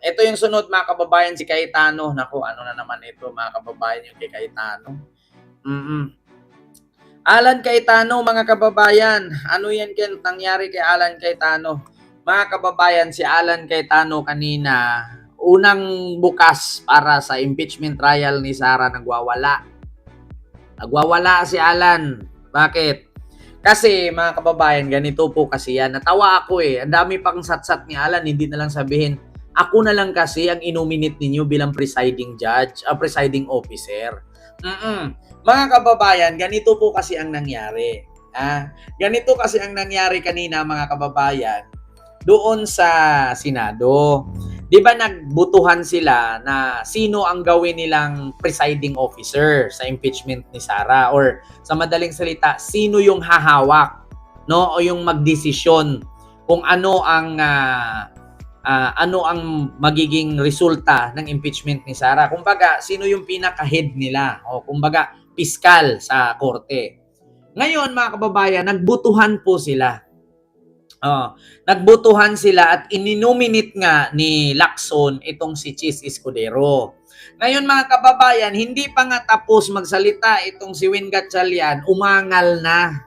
Ito yung sunod mga kababayan, si Cayetano. Naku, ano na naman ito mga kababayan yung kay Cayetano. Alan Cayetano mga kababayan. Ano yan nangyari kay Alan Cayetano? Mga kababayan, si Alan Cayetano kanina, unang bukas para sa impeachment trial ni Sara, nagwawala. Nagwawala si Alan. Bakit? Kasi mga kababayan, ganito po kasi yan. Natawa ako eh. Ang dami pang satsat ni Alan, hindi na lang sabihin, ako na lang kasi ang inominate ninyo bilang presiding judge, presiding officer. Mga kababayan, ganito po kasi ang nangyari. Ganito kasi ang nangyari kanina mga kababayan doon sa Senado. 'Di ba nagbutuhan sila na sino ang gawin nilang presiding officer sa impeachment ni Sara, or sa madaling salita, sino yung hahawak, no, o yung magdesisyon kung ano ang magiging resulta ng impeachment ni Sara. Kumbaga, sino yung pinaka-head nila, o kumbaga piskal sa korte. Ngayon mga kababayan, nagbutuhan po sila. Nagbutuhan sila at ininominate nga ni Lacson itong si Chis Escudero. Ngayon mga kababayan, hindi pa nga tapos magsalita itong si Win Gatchalian, umangal na.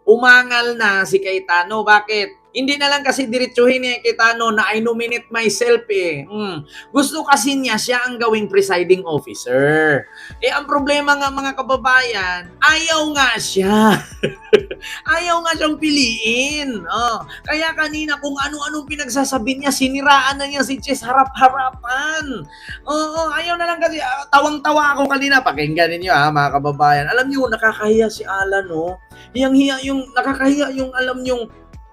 Umangal na si Cayetano. Bakit? Hindi na lang kasi diretsuhin ni Cayetano na I nominate myself eh. Gusto kasi niya siya ang gawing presiding officer. Ang problema nga mga kababayan, ayaw nga siya. Ayaw nga siyang piliin. Kaya kanina kung ano-anong pinagsasabi niya, siniraan na niya si Chis harap-harapan. Ayaw na lang kasi, tawang-tawa ako kanina. Pakinggan ninyo mga kababayan. Alam niyo, nakakahiya si Alan, no? Nakakahiya yung alam niyo,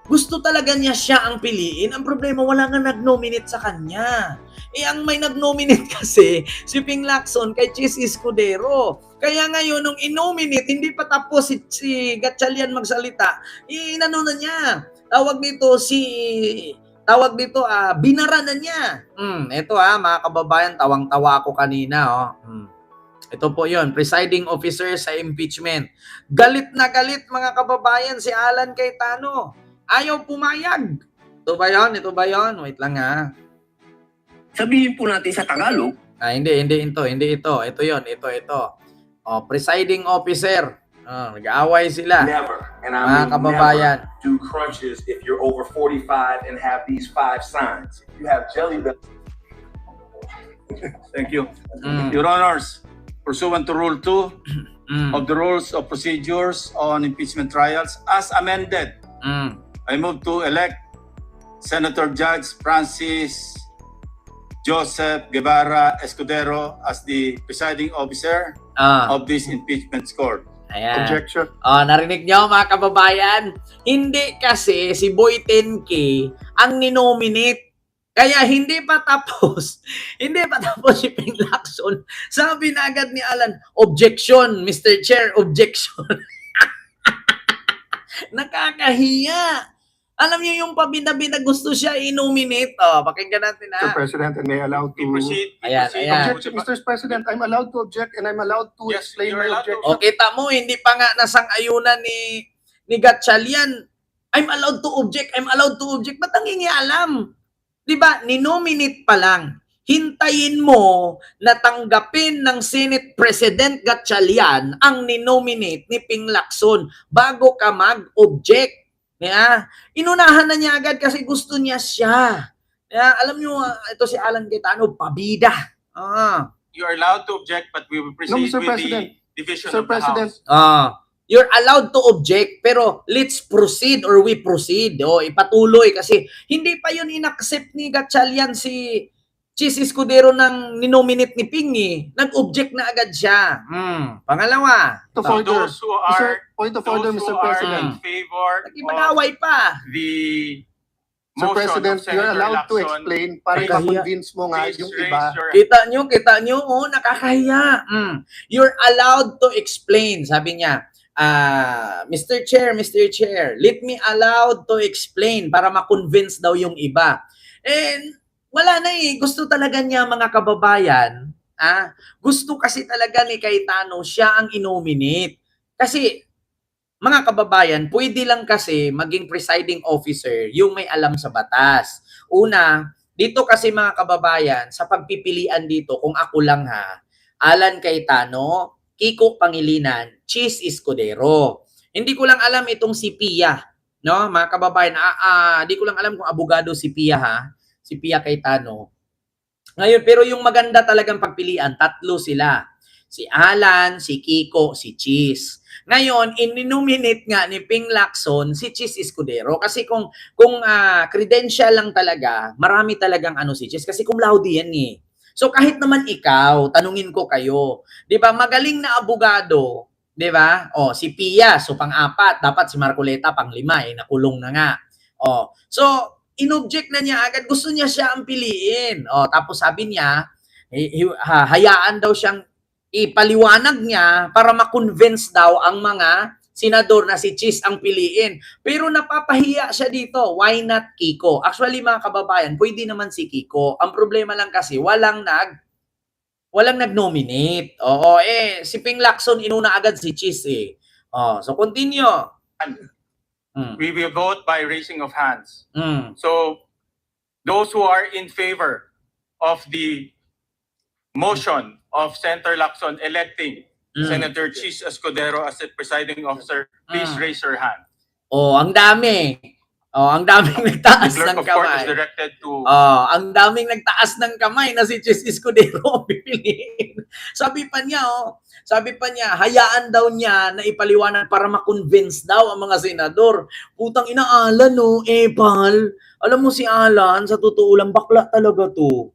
gusto talaga niya siya ang piliin. Ang problema, wala nga nag-nominate sa kanya. Ang may nag-nominate kasi, si Ping Lacson kay Chis Escudero. Kaya ngayon, nung in-nominate, hindi pa tapos si Gatchalian magsalita, inano na niya. Binara na niya. Ito mga kababayan, tawang-tawa ako kanina. Ito po yon, presiding officer sa impeachment. Galit na galit mga kababayan si Alan Cayetano. Ayaw pumayag. Ito ba yon? Wait lang Sabihin po natin sa Tagalog. Hindi ito. Ito yon, ito. Presiding officer. Nag-aaway sila. Never. And I mga kababayan. Never do crunches if you're over 45 and have these 5 signs. If you have jelly belly. Thank you. Your Honors, pursuant to Rule 2 of the Rules of Procedures on Impeachment Trials, as amended, I move to elect Senator Judge Francis Joseph Guevara Escudero as the presiding officer of this impeachment court. Ayan. Objection. Narinig niyo mga kababayan? Hindi kasi si Boy 10K ang ninominate. Kaya hindi pa tapos si Ping Lacson. Sabi na agad ni Alan, objection, Mr. Chair, objection. Nakakahiya. Alam niyo yung pabinabina gusto siya i-nominate. Pakinggan natin Mr. President, and may I allow to Proceed. Ayan. Mr. President, I'm allowed to object and I'm allowed to Yes, explain you're my allowed to- objection. Kita mo, hindi pa nga nasang-ayunan ni Gatchalian. I'm allowed to object. Ba't ang alam? Diba, ninominate pa lang. Hintayin mo na tanggapin ng Senate President Gatchalian ang ninominate ni Ping Lacson bago ka mag-object. Inunahan na niya agad kasi gusto niya siya. Alam niyo, ito si Alan Cayetano, pabida. You are allowed to object, but we will proceed Mr. with President. the division Mr. of the President, House. You're allowed to object, pero let's proceed or we proceed. Ipatuloy kasi hindi pa yun inaccept ni Gatchalian si Chis Escudero ng ninominate ni Ping. Nag-object na agad siya. Pangalawa. point of So order. those who are Point of order, those Mr. who are President. in favor of Nag-away pa. the Mr. motion President, of you're Senator allowed to Lacson, explain para please- ma-convince mo nga please yung raise iba. your- Kita nyo, nakakahiya. You're allowed to explain, sabi niya. Mr. Chair, let me allowed to explain para ma-convince daw yung iba. And wala na gusto talaga niya mga kababayan, gusto kasi talaga ni Cayetano siya ang inominate. Kasi mga kababayan, pwede lang kasi maging presiding officer yung may alam sa batas. Una, Dito kasi mga kababayan, sa pagpipilian dito, kung ako lang ha, Alan Cayetano, Kiko Pangilinan, Cheese Escudero. Hindi ko lang alam itong si Pia, no? Mga kababayan, di ko lang alam kung abogado si Pia ha, si Pia Cayetano. Ngayon, pero yung maganda talagang pagpilian, tatlo sila. Si Alan, si Kiko, si Cheese. Ngayon, in-nominate nga ni Ping Lacson si Cheese Escudero kasi kung credential lang talaga, marami talagang ano si Cheese kasi cum laude yan eh. So kahit naman ikaw, tanungin ko kayo, 'di ba? Magaling na abogado, 'di ba? Oh, si Pia, so pang-apat, dapat si Marcoleta pang-5 nakulong na nga. Oh, so inobject na niya agad, gusto niya siya ang piliin. Oh, tapos sabi niya, hayaan daw siyang ipaliwanag niya para ma-convince daw ang mga senador na si Cheese ang piliin. Pero napapahiya siya dito. Why not Kiko? Actually mga kababayan, pwede naman si Kiko. Ang problema lang kasi walang nag-nominate. Oo, si Ping Lacson inuna agad si Cheese eh. Oh, so continue. We will vote by raising of hands. Mm. So, those who are in favor of the motion of Senator Lacson electing Senator Cheese Escudero as the presiding officer, please raise your hand. Oh, ang dami. Oh, ang daming nagtaas The clerk ng of court kamay. is directed to... Oh, ang daming nagtaas ng kamay na si Cheese Escudero ang pipiliin. Sabi pa niya, hayaan daw niya na ipaliwanag para ma-convince daw ang mga senador. Putang ina, Alan, no? Epal. Alam mo si Alan, sa totoo lang, bakla talaga to.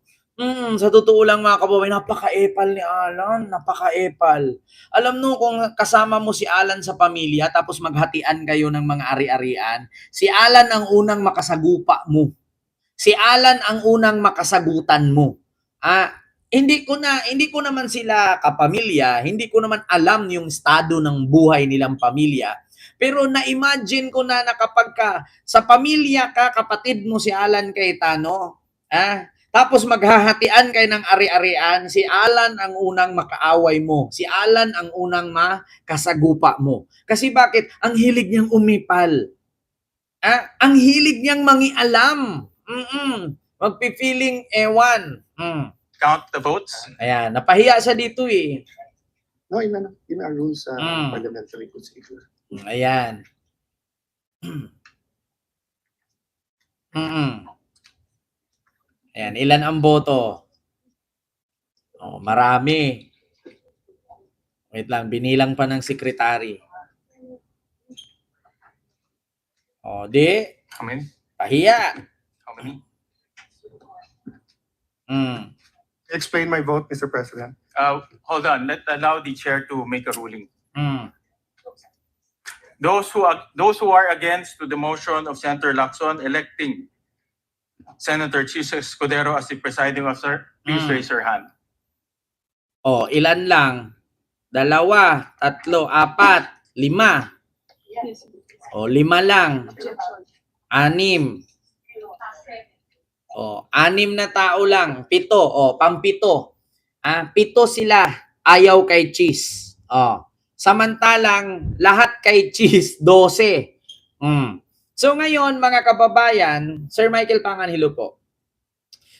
Sa totoo lang mga kababayan, napaka-epal ni Alan, napaka-epal. Alam mo kung kasama mo si Alan sa pamilya tapos maghatian kayo ng mga ari-arian, si Alan ang unang makasagupa mo. Si Alan ang unang makasagutan mo. Hindi ko naman sila kapamilya, hindi ko naman alam yung estado ng buhay nilang pamilya. Pero na-imagine ko na kapag sa pamilya ka, kapatid mo si Alan Cayetano, tapos maghahatian kayo ng ari-arian, si Alan ang unang makaaway mo. Si Alan ang unang makasagupa mo. Kasi bakit? Ang hilig niyang umipal. Ang hilig niyang mangialam. Magpi-feeling ewan. Count the votes. Ayan, napahiya siya dito eh. No, in our rules, parliamentary procedure. Ayan. Ayan, ilan ang boto? Oh, marami. Wait lang, binilang pa ng sekretary. Oh, How many? pahiya. How many? Explain my vote, Mr. President. Hold on. Allow the chair to make a ruling. Those who are against to the motion of Senator Lacson electing Senator Cheese Escudero as the presiding officer, please raise your hand. Oh, ilan lang? 2, 3, 4, 5. Oh, 5 lang. 6. Oh, 6 na tao lang. 7. Oh, pang-7. 7 sila ayaw kay Cheese. Oh. Samantalang lahat kay Cheese 12. So ngayon mga kababayan, Sir Michael Panganhilo po.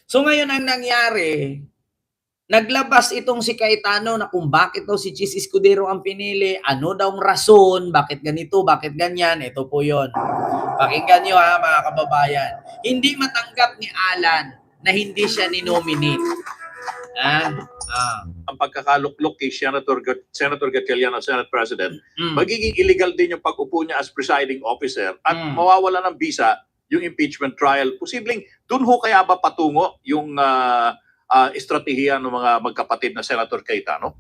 So ngayon ang nangyari, naglabas itong si Cayetano na kung bakit daw si Cheese Escudero ang pinili, ano daw ang rason, bakit ganito, bakit ganyan, ito po yon. Pakinggan nyo ha mga kababayan. Hindi matanggap ni Alan na hindi siya ni-nominate. Ang pagkakaluklok kay Senator Gatchalian as Senate President, magiging illegal din yung pag-upo niya as presiding officer at mawawala ng visa yung impeachment trial. Posibleng dun ho kaya ba patungo yung estratehiya ng mga magkapatid na Senator Cayetano?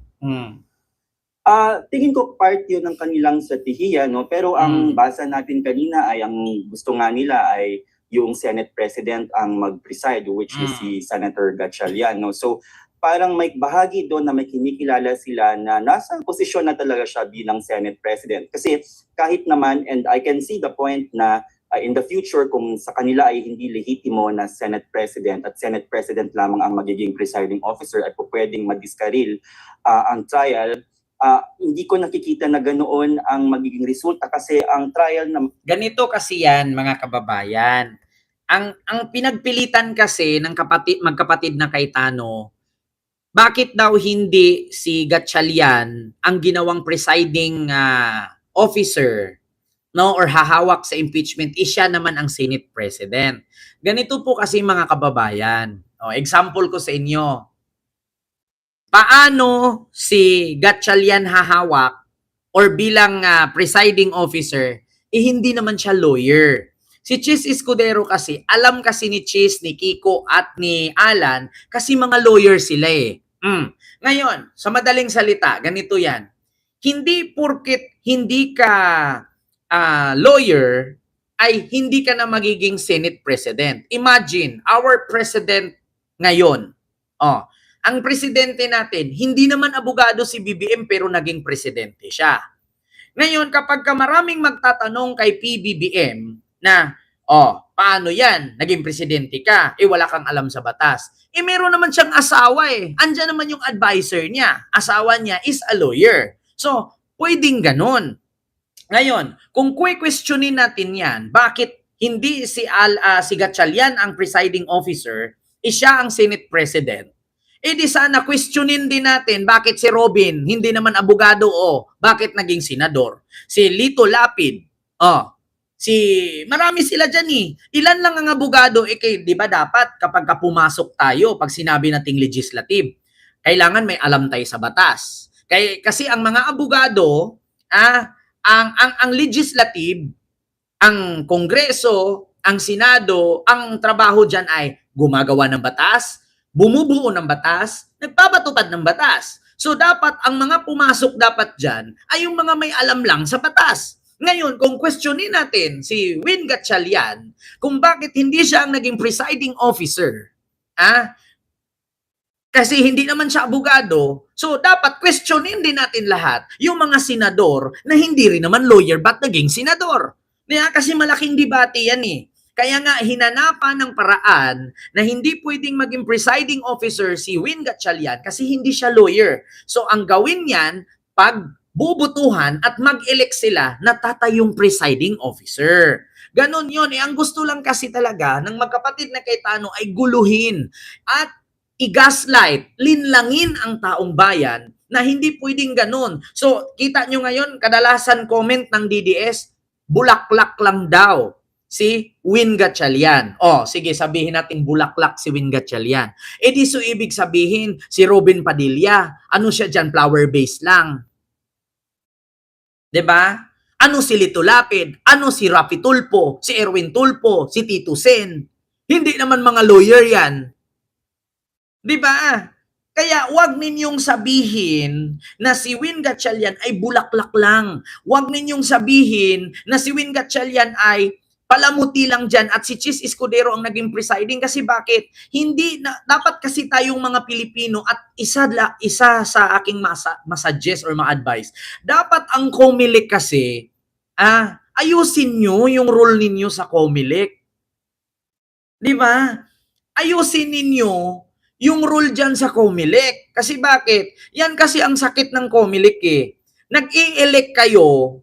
Tingin ko part yun ng kanilang strategiya, no? Pero ang basa natin kanina ay ang gusto nga nila ay yung Senate President ang mag-preside, which is si Senator Gatchalian, no? So parang may bahagi doon na may kinikilala sila na nasa posisyon na talaga siya bilang Senate President. Kasi kahit naman, and I can see the point na in the future, kung sa kanila ay hindi lehitimo na Senate President at Senate President lamang ang magiging presiding officer at pwedeng madiskaril ang trial, hindi ko nakikita na ganoon ang magiging resulta kasi ang trial na... Ganito kasi yan mga kababayan. Ang pinagpilitan kasi ng magkapatid na Cayetano, bakit daw hindi si Gatchalian ang ginawang presiding officer, no, or hahawak sa impeachment, siya naman ang Senate President. Ganito po kasi mga kababayan. Example ko sa inyo. Paano si Gatchalian hahawak or bilang presiding officer, hindi naman siya lawyer. Si Chis Escudero kasi, alam kasi ni Chis, ni Kiko at ni Alan, kasi mga lawyer sila eh. Ngayon, sa madaling salita, ganito yan. Hindi porket hindi ka lawyer, ay hindi ka na magiging Senate President. Imagine, our President ngayon, ang presidente natin, hindi naman abogado si BBM pero naging presidente siya. Ngayon, kapag maraming magtatanong kay PBBM na, paano yan? Naging presidente ka, wala kang alam sa batas. Meron naman siyang asawa eh. Andyan naman yung advisor niya. Asawa niya is a lawyer. So, pwedeng ganun. Ngayon, kung questionin natin yan, bakit hindi si Gatchalian ang presiding officer, siya ang Senate President, di sana questionin din natin bakit si Robin, hindi naman abogado, bakit naging senador? Si Lito Lapid, marami sila dyan eh. Ilan lang ang abogado, di ba dapat kapag pumasok tayo, pag sinabi nating legislative, kailangan may alam tayo sa batas. Kasi ang mga abogado, ang legislative, ang kongreso, ang senado, ang trabaho dyan ay gumagawa ng batas, bumubuo ng batas, nagpapatupad ng batas. So dapat ang mga pumasok dapat dyan ay yung mga may alam lang sa batas. Ngayon, kung questionin natin si Win Gatchalian kung bakit hindi siya ang naging presiding officer, kasi hindi naman siya abogado, so dapat questionin din natin lahat yung mga senador na hindi rin naman lawyer but naging senador. Kasi malaking debate yan eh. Kaya nga, hinanapan ng paraan na hindi pwedeng maging presiding officer si Win Gatchalian kasi hindi siya lawyer. So, ang gawin niyan, pagbubutuhan at mag-elect sila na tatayong presiding officer. Ganon yun. Ang gusto lang kasi talaga ng magkapatid na Cayetano ay guluhin at i-gaslight, linlangin ang taong bayan na hindi pwedeng ganon. So, kita nyo ngayon, kadalasan comment ng DDS, bulaklak lang daw si Win Gatchalian. Sige, sabihin natin bulaklak si Win Gatchalian. Di so ibig sabihin, si Robin Padilla, ano siya dyan, flower base lang. 'Di ba? Ano si Lito Lapid? Ano si Rafi Tulfo? Si Erwin Tulfo? Si Tito Sen? Hindi naman mga lawyer yan. 'Di ba? Kaya wag ninyong sabihin na si Win Gatchalian ay bulaklak lang. Wag ninyong sabihin na si Win Gatchalian ay palamuti lang dyan at si Chis Escudero ang naging presiding. Kasi bakit? Hindi na, dapat kasi tayong mga Pilipino at isa sa aking masuggest or ma-advise. Dapat ang COMELEC kasi, ayusin nyo yung role ninyo sa COMELEC. Di ba? Ayusin ninyo yung role dyan sa COMELEC. Kasi bakit? Yan kasi ang sakit ng COMELEC eh. Nag-i-elect kayo,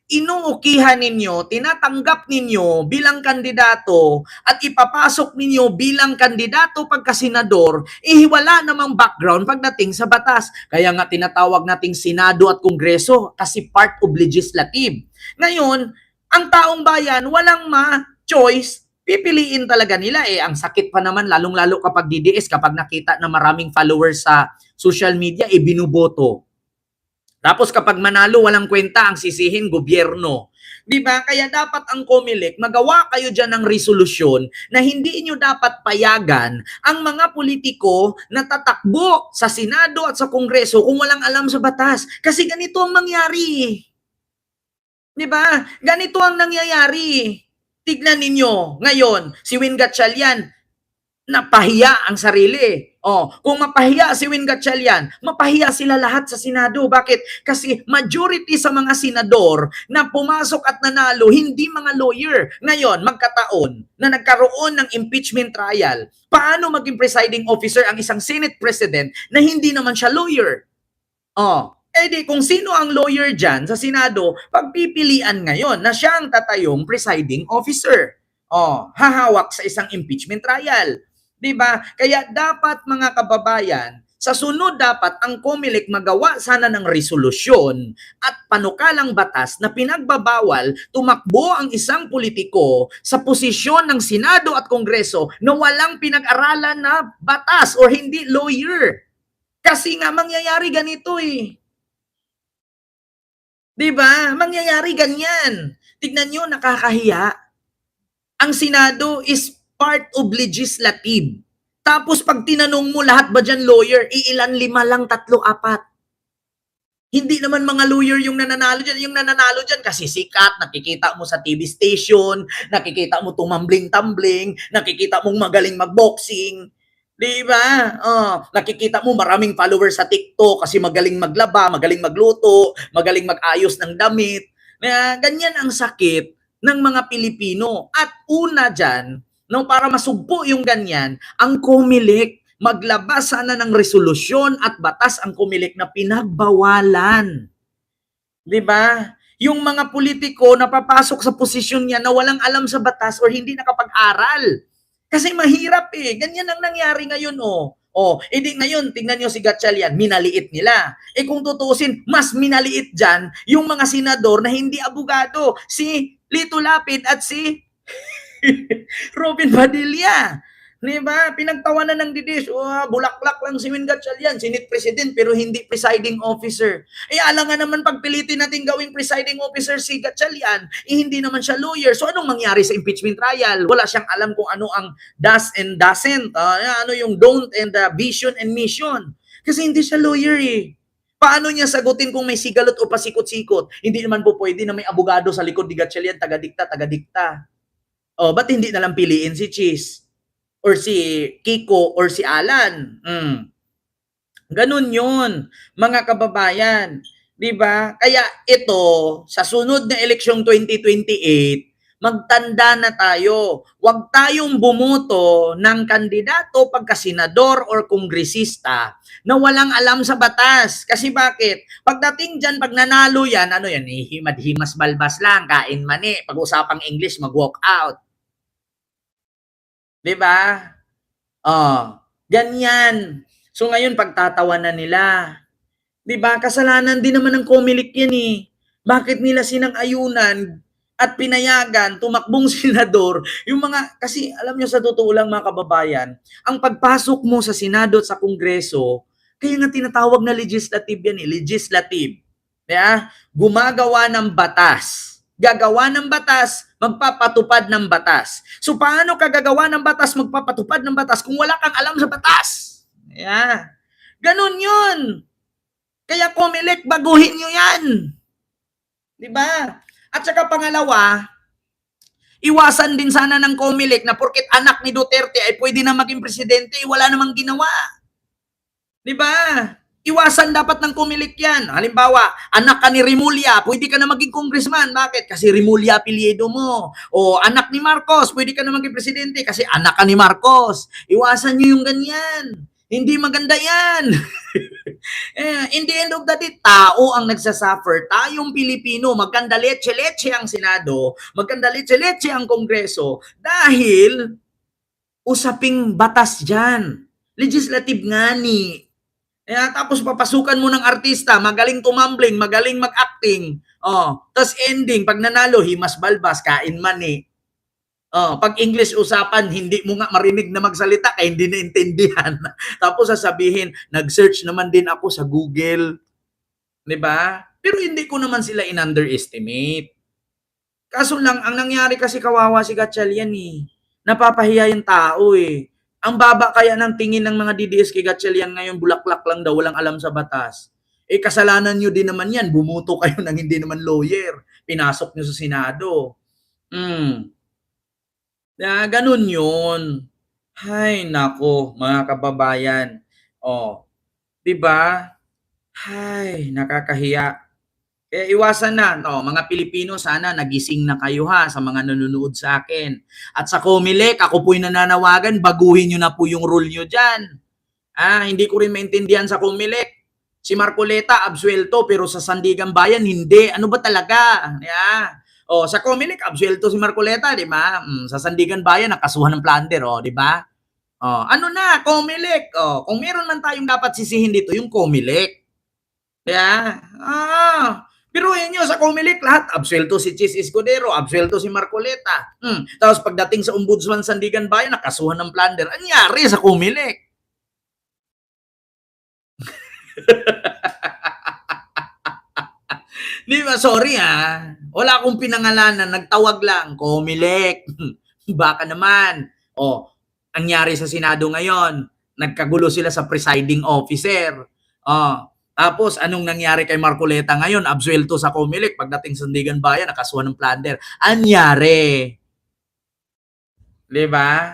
inuukihan ninyo, tinatanggap ninyo bilang kandidato at ipapasok ninyo bilang kandidato pagka-senador, wala namang background pagdating sa batas. Kaya nga tinatawag nating Senado at Kongreso kasi part of legislative. Ngayon, ang taong bayan walang ma-choice, pipiliin talaga nila Ang sakit pa naman, lalong-lalo kapag DDS, kapag nakita na maraming followers sa social media, binuboto. Tapos kapag manalo, walang kwenta, ang sisihin, gobyerno. Diba? Kaya dapat ang COMELEC, magawa kayo dyan ng resolusyon na hindi nyo dapat payagan ang mga politiko na tatakbo sa Senado at sa Kongreso kung walang alam sa batas. Kasi ganito ang mangyari. Diba? Ganito ang nangyayari. Tignan ninyo, ngayon, si Win Gatchalian, napahiya ang sarili. Kung mapahiya si Win Gatchalian, mapahiya sila lahat sa Senado. Bakit? Kasi majority sa mga senador na pumasok at nanalo, hindi mga lawyer. Ngayon, magkataon na nagkaroon ng impeachment trial, paano maging presiding officer ang isang Senate President na hindi naman siya lawyer? Kung sino ang lawyer dyan sa Senado, pagpipilian ngayon na siya ang tatayong presiding officer. hahawak sa isang impeachment trial. 'Di ba? Kaya dapat mga kababayan, sa sunod dapat ang COMELEC magawa sana ng resolusyon at panukalang batas na pinagbabawal tumakbo ang isang politiko sa posisyon ng Senado at Kongreso na walang pinag-aralan na batas or hindi lawyer. Kasi nga mangyayari ganito eh. 'Di ba? Mangyayari ganyan. Tignan niyo, nakakahiya. Ang Senado is part of legislative. Tapos pag tinanong mo lahat ba dyan lawyer, iilan 5 lang, 3, 4. Hindi naman mga lawyer yung nananalo dyan. Yung nananalo dyan kasi sikat, nakikita mo sa TV station, nakikita mo tumambling-tumbling, nakikita mong magaling magboxing. Di ba? Nakikita mo maraming followers sa TikTok kasi magaling maglaba, magaling magluto, magaling mag-ayos ng damit. Ganyan ang sakit ng mga Pilipino. At una dyan, para masugpo yung ganyan, ang COMELEC maglabas sana ng resolusyon at batas ang COMELEC na pinagbawalan. 'Di ba? Yung mga politiko na papasok sa posisyon niya na walang alam sa batas or hindi nakapag-aral. Kasi mahirap eh. Ganyan ang nangyari ngayon edi ngayon, tingnan nyo si Gatchalian, minaliit nila. Kung tutusin, mas minaliit dyan yung mga senador na hindi abogado. Si Lito Lapid at si Robin Padilla. Diba? Pinagtawanan ng didis. Bulaklak lang si Win Gatchalian, Senate President, pero hindi presiding officer. Alam nga naman pagpilitin natin gawing presiding officer si Gatchalian, hindi naman siya lawyer. So anong mangyari sa impeachment trial? Wala siyang alam kung ano ang does and doesn't. Ano yung don't and vision and mission. Kasi hindi siya lawyer eh. Paano niya sagutin kung may sigalot o pasikot-sikot? Hindi naman po pwede na may abogado sa likod ni Gatchalian, taga-dikta. Ba't hindi na lang piliin si Cheese? Or si Kiko or si Alan? Ganun yun, mga kababayan. Diba? Kaya ito, sa sunod na eleksyong 2028, magtanda na tayo. Huwag tayong bumoto ng kandidato pagka-senador or kongresista na walang alam sa batas. Kasi bakit? Pagdating dyan, pag nanalo yan, himad-himas balbas lang, kain mani. Pag-usapang English, mag-walk out. Diba? Ganyan. So ngayon, pagtatawanan nila. Diba? Kasalanan din naman ng COMELEC yan eh. Bakit nila sinang-ayunan at pinayagan, tumakbong senador, yung mga, kasi alam nyo sa totoo lang mga kababayan, ang pagpasok mo sa Senado at sa Kongreso, kaya nga tinatawag na legislative yan eh, legislative. Yeah? Gumagawa ng batas. Gagawa ng batas, magpapatupad ng batas. So paano ka gagawa ng batas, magpapatupad ng batas kung wala kang alam sa batas? Yeah. Ganun yun. Kaya COMELEC, baguhin nyo yan. Diba? At saka pangalawa, iwasan din sana ng COMELEC na porket anak ni Duterte ay pwede na maging presidente, wala namang ginawa. Diba? Iwasan dapat ng COMELEC yan. Halimbawa, anak ka ni Remulla, pwede ka na maging congressman. Bakit? Kasi Remulla apelyido mo. O anak ni Marcos, pwede ka na maging presidente kasi anak ka ni Marcos. Iwasan nyo yung ganyan. Hindi maganda yan. In the end of the day, tao ang nagsasuffer. Tayong Pilipino, maganda leche-leche ang Senado, maganda leche-leche ang Kongreso dahil usaping batas dyan. Legislative nga ni. Tapos papasukan mo ng artista, magaling tumambling, magaling mag-acting. Tapos ending, pag nanalo, himas balbas, kain mani. Pag English usapan, hindi mo nga marinig na magsalita kaya hindi naintindihan. Tapos sasabihin, nag-search naman din ako sa Google. 'Di ba? Pero hindi ko naman sila in-underestimate. Kaso lang, ang nangyari kasi kawawa si Gatchalian eh. Napapahiya yung tao eh. Ang baba kaya ng tingin ng mga DDS kay Gatchalian ngayon, bulaklak lang daw, walang alam sa batas. Kasalanan nyo din naman yan. Bumuto kayo ng hindi naman lawyer. Pinasok nyo sa Senado. Ganun yun. Hay, nako, mga kababayan. Diba? Hay, nakakahiya. Kaya iwasan na. Mga Pilipino, sana nagising na kayo sa mga nanonood sa akin. At sa COMELEC, ako po'y nananawagan, baguhin nyo na po yung rule nyo dyan. Hindi ko rin maintindihan sa COMELEC. Si Marcoleta, absuelto, pero sa Sandigan Bayan, hindi. Ano ba talaga? Oh, sa Comelec, absuelto si Marcoleta, di ba? Sa Sandigan Bayan, nakasuhan ng plunder, oh, di ba? Oh, ano na, Comelec. Oh, kung meron man tayong dapat sisihin dito, yung Comelec. Kaya, pero yun nyo, sa Comelec, lahat, absuelto si Chis Escudero, absuelto si Marcoleta. Tapos pagdating sa Ombudsman Sandigan Bayan, nakasuhan ng plunder. Anyari sa Comelec? Di ba, sorry wala akong pinangalanan, nagtawag lang, Comelec. Baka naman. Oh, anyari sa Senado ngayon, nagkagulo sila sa presiding officer. Oh, tapos anong nangyari kay Marcoleta ngayon? Absuelto sa Comelec, pagdating sa Sandigan Bayan, nakasuhan ng plunder. Anyari? Di ba?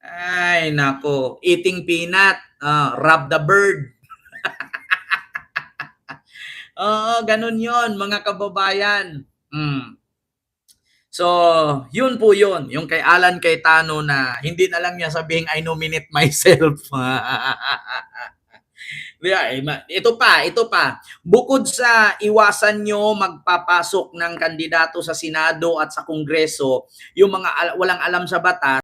Ay, nako. Eating peanut, rob the bird. Oo, ganun yon mga kababayan. So, yun po yun. Yung kay Alan Cayetano na hindi na lang niya sabihing I nominate myself. Ito pa. Bukod sa iwasan nyo magpapasok ng kandidato sa Senado at sa Kongreso, yung mga walang alam sa batas,